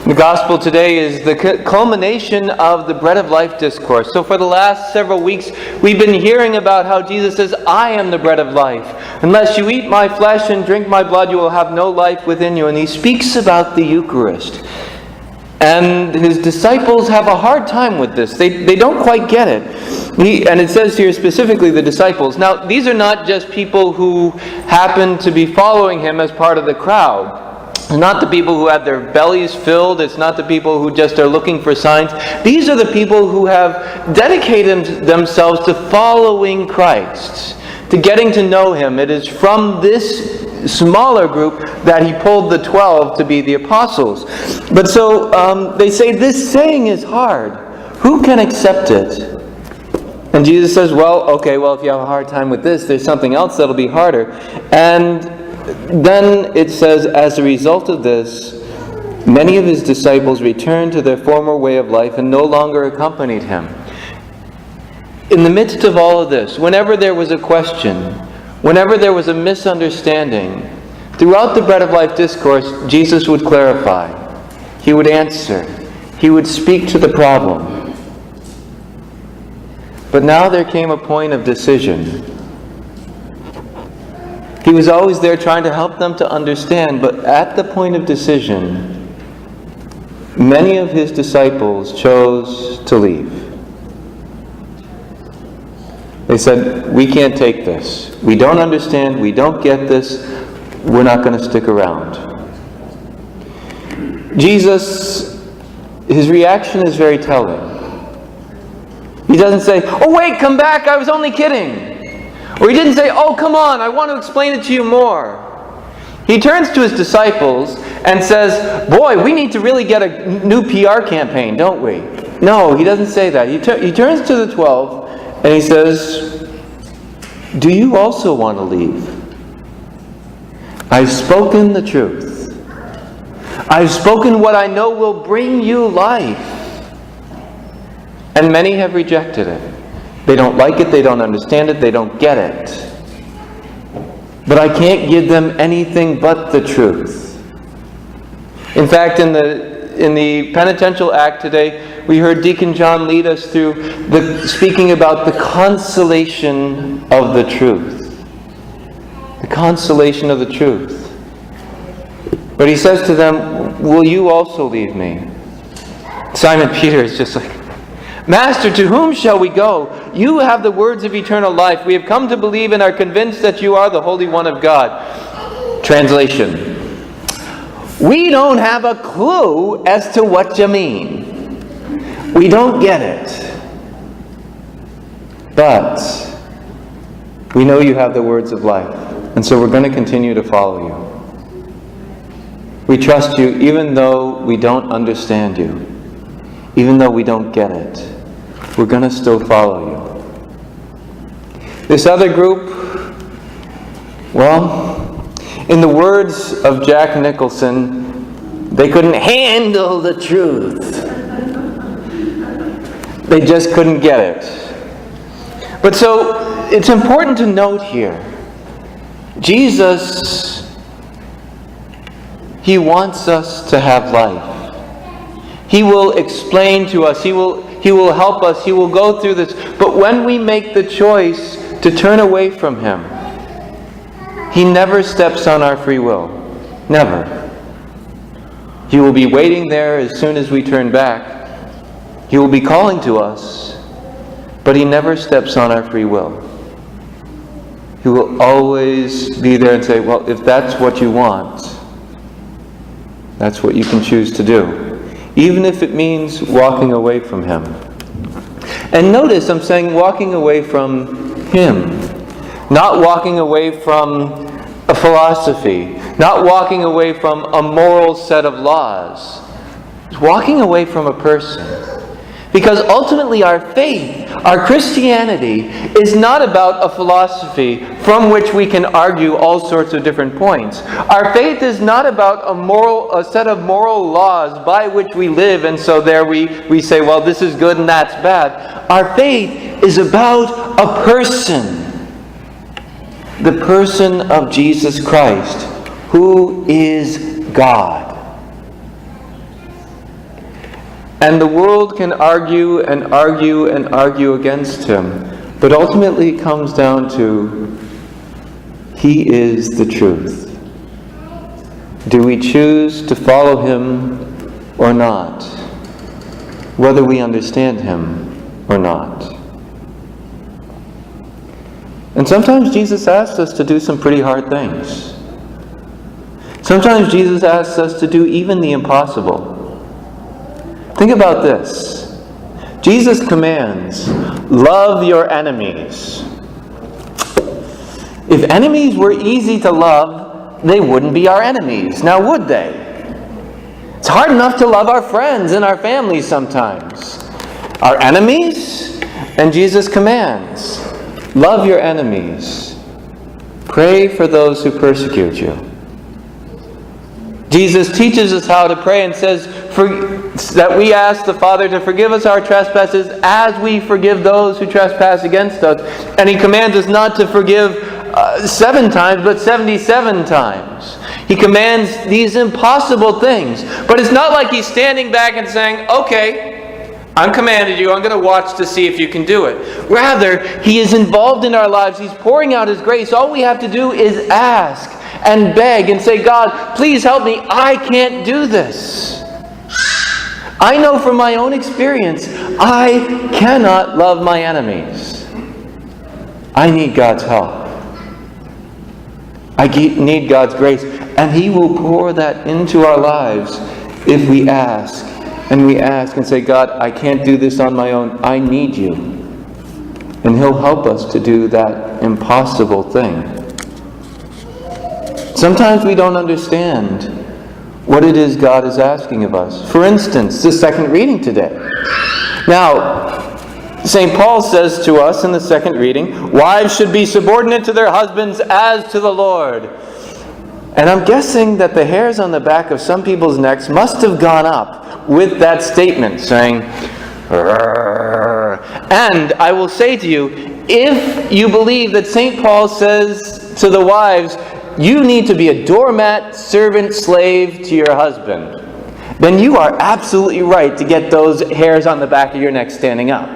The gospel today is the culmination of the Bread of Life discourse. So for the last several weeks, we've been hearing about how Jesus says, I am the bread of life. Unless you eat my flesh and drink my blood, you will have no life within you. And he speaks about the Eucharist. And his disciples have a hard time with this. They don't quite get it. And it says here specifically the disciples. Now, these are not just people who happen to be following him as part of the crowd. It's not the people who have their bellies filled. It's not the people who just are looking for signs. These are the people who have dedicated themselves to following Christ, to getting to know him. It is from this smaller group that he pulled the 12 to be the apostles. But so they say this saying is hard. Who can accept it? And Jesus says, if you have a hard time with this, there's something else that'll be harder. And then it says, as a result of this, many of his disciples returned to their former way of life and no longer accompanied him. In the midst of all of this, whenever there was a question, whenever there was a misunderstanding, throughout the Bread of Life discourse, Jesus would clarify. He would answer. He would speak to the problem. But now there came a point of decision. He was always there trying to help them to understand, but at the point of decision, many of his disciples chose to leave. They said, we can't take this. We don't understand. We don't get this. We're not going to stick around. Jesus, his reaction is very telling. He doesn't say, oh wait, come back, I was only kidding. Or he didn't say, oh come on, I want to explain it to you more. He turns to his disciples and says, boy, we need to really get a new PR campaign, don't we? No, he doesn't say that. He turns to the 12 and he says, do you also want to leave? I've spoken the truth. I've spoken what I know will bring you life. And many have rejected it. They don't like it, they don't understand it, they don't get it. But I can't give them anything but the truth. In fact, in the penitential act today, we heard Deacon John lead us through speaking about the consolation of the truth. The consolation of the truth. But he says to them, will you also leave me? Simon Peter is just like, Master, to whom shall we go? You have the words of eternal life. We have come to believe and are convinced that you are the Holy One of God. Translation. We don't have a clue as to what you mean. We don't get it. But we know you have the words of life. And so we're going to continue to follow you. We trust you even though we don't understand you. Even though we don't get it. We're going to still follow you. This other group, in the words of Jack Nicholson, they couldn't handle the truth. They just couldn't get it. But so, it's important to note here, Jesus, he wants us to have life. He will explain to us. He will help us. He will go through this. But when we make the choice to turn away from him, he never steps on our free will. Never. He will be waiting there as soon as we turn back. He will be calling to us, but he never steps on our free will. He will always be there and say, well, if that's what you want, that's what you can choose to do. Even if it means walking away from him. And notice I'm saying walking away from him. Not walking away from a philosophy. Not walking away from a moral set of laws. It's walking away from a person. Because ultimately our faith, our Christianity, is not about a philosophy from which we can argue all sorts of different points. Our faith is not about a set of moral laws by which we live, and so there we say, well, this is good and that's bad. Our faith is about a person. The person of Jesus Christ, who is God. And the world can argue and argue and argue against him. But ultimately it comes down to, he is the truth. Do we choose to follow him or not? Whether we understand him or not. And sometimes Jesus asks us to do some pretty hard things. Sometimes Jesus asks us to do even the impossible. Think about this. Jesus commands, love your enemies. If enemies were easy to love, they wouldn't be our enemies, now would they? It's hard enough to love our friends and our families sometimes. Our enemies? And Jesus commands, love your enemies. Pray for those who persecute you. Jesus teaches us how to pray and says that we ask the Father to forgive us our trespasses as we forgive those who trespass against us. And he commands us not to forgive 7 times, but 77 times. He commands these impossible things. But it's not like he's standing back and saying, okay, I'm commanded you, I'm going to watch to see if you can do it. Rather, he is involved in our lives. He's pouring out his grace. All we have to do is ask and beg and say, God, please help me. I can't do this. I know from my own experience, I cannot love my enemies. I need God's help. I need God's grace. And he will pour that into our lives if we ask. And we ask and say, God, I can't do this on my own. I need you. And he'll help us to do that impossible thing. Sometimes we don't understand what it is God is asking of us. For instance, the second reading today. Now, St. Paul says to us in the second reading, wives should be subordinate to their husbands as to the Lord. And I'm guessing that the hairs on the back of some people's necks must have gone up with that statement saying, "Rrr." And I will say to you, if you believe that St. Paul says to the wives, you need to be a doormat, servant, slave to your husband, then you are absolutely right to get those hairs on the back of your neck standing up.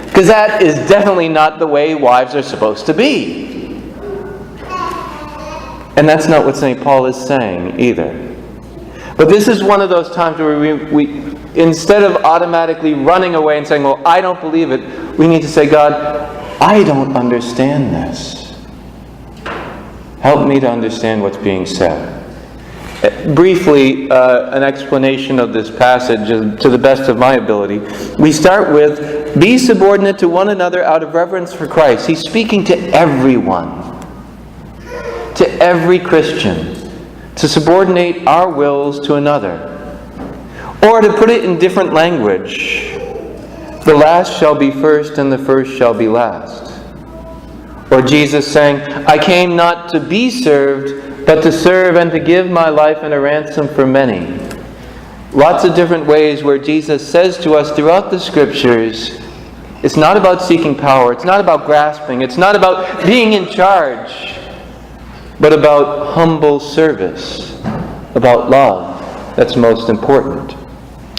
Because that is definitely not the way wives are supposed to be. And that's not what St. Paul is saying either. But this is one of those times where we instead of automatically running away and saying, well, I don't believe it, we need to say, God, I don't understand this. Help me to understand what's being said. Briefly, an explanation of this passage to the best of my ability. We start with, be subordinate to one another out of reverence for Christ. He's speaking to everyone, to every Christian, to subordinate our wills to another. Or to put it in different language, the last shall be first and the first shall be last. Or Jesus saying, I came not to be served, but to serve and to give my life in a ransom for many. Lots of different ways where Jesus says to us throughout the Scriptures, it's not about seeking power, it's not about grasping, it's not about being in charge, but about humble service, about love. That's most important.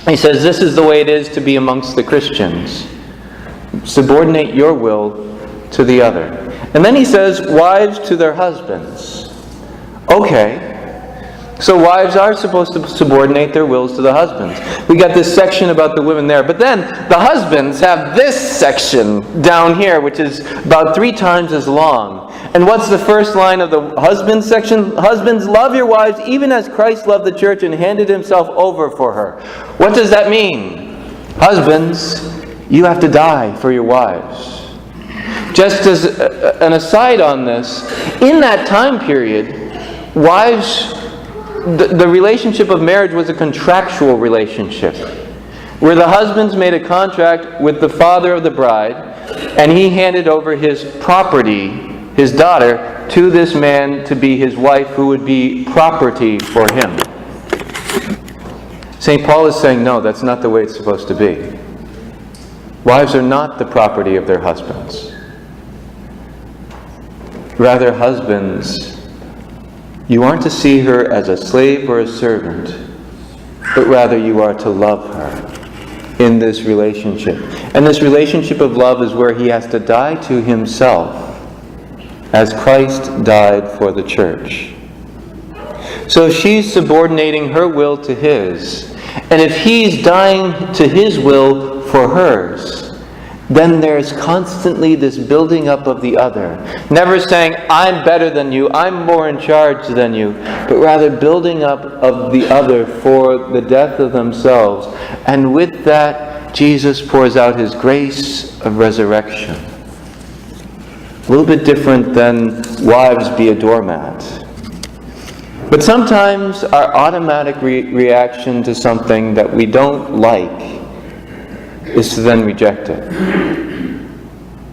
He says this is the way it is to be amongst the Christians. Subordinate your will to the other. And then he says, wives to their husbands. Okay, so wives are supposed to subordinate their wills to the husbands. We got this section about the women there. But then the husbands have this section down here, which is about 3 times as long. And what's the first line of the husbands section? Husbands, love your wives even as Christ loved the church and handed himself over for her. What does that mean? Husbands, you have to die for your wives. Just as an aside on this, in that time period, wives, the relationship of marriage was a contractual relationship, where the husbands made a contract with the father of the bride, and he handed over his property, his daughter, to this man to be his wife, who would be property for him. St. Paul is saying, no, that's not the way it's supposed to be. Wives are not the property of their husbands. Rather, husbands, you aren't to see her as a slave or a servant, but rather you are to love her. in this relationship. And this relationship of love is where he has to die to himself, as Christ died for the church. So she's subordinating her will to his. And if he's dying to his will for hers, then there's constantly this building up of the other. Never saying, I'm better than you, I'm more in charge than you, but rather building up of the other for the death of themselves. And with that, Jesus pours out his grace of resurrection. A little bit different than wives be a doormat. But sometimes our automatic reaction to something that we don't like is to then reject it.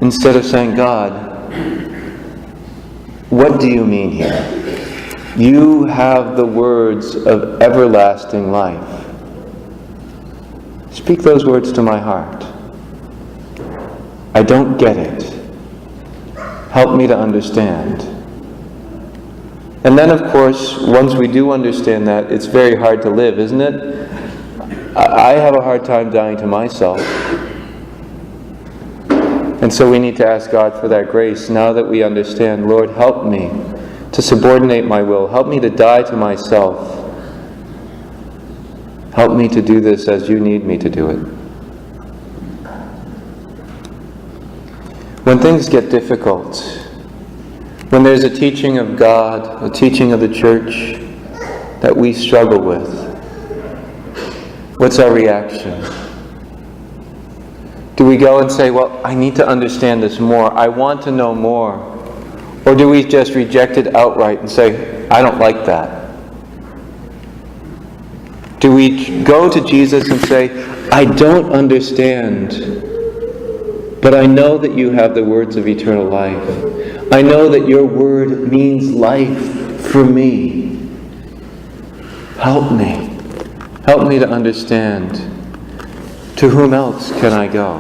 Instead of saying, God, what do you mean here? You have the words of everlasting life. Speak those words to my heart. I don't get it. Help me to understand. And then, of course, once we do understand that, it's very hard to live, isn't it? I have a hard time dying to myself. And so we need to ask God for that grace now that we understand. Lord, help me to subordinate my will. Help me to die to myself. Help me to do this as you need me to do it. When things get difficult, when there's a teaching of God, a teaching of the church that we struggle with, what's our reaction? Do we go and say, well, I need to understand this more. I want to know more. Or do we just reject it outright and say, I don't like that? Do we go to Jesus and say, I don't understand, but I know that you have the words of eternal life. I know that your word means life for me. Help me. Help me to understand. To whom else can I go?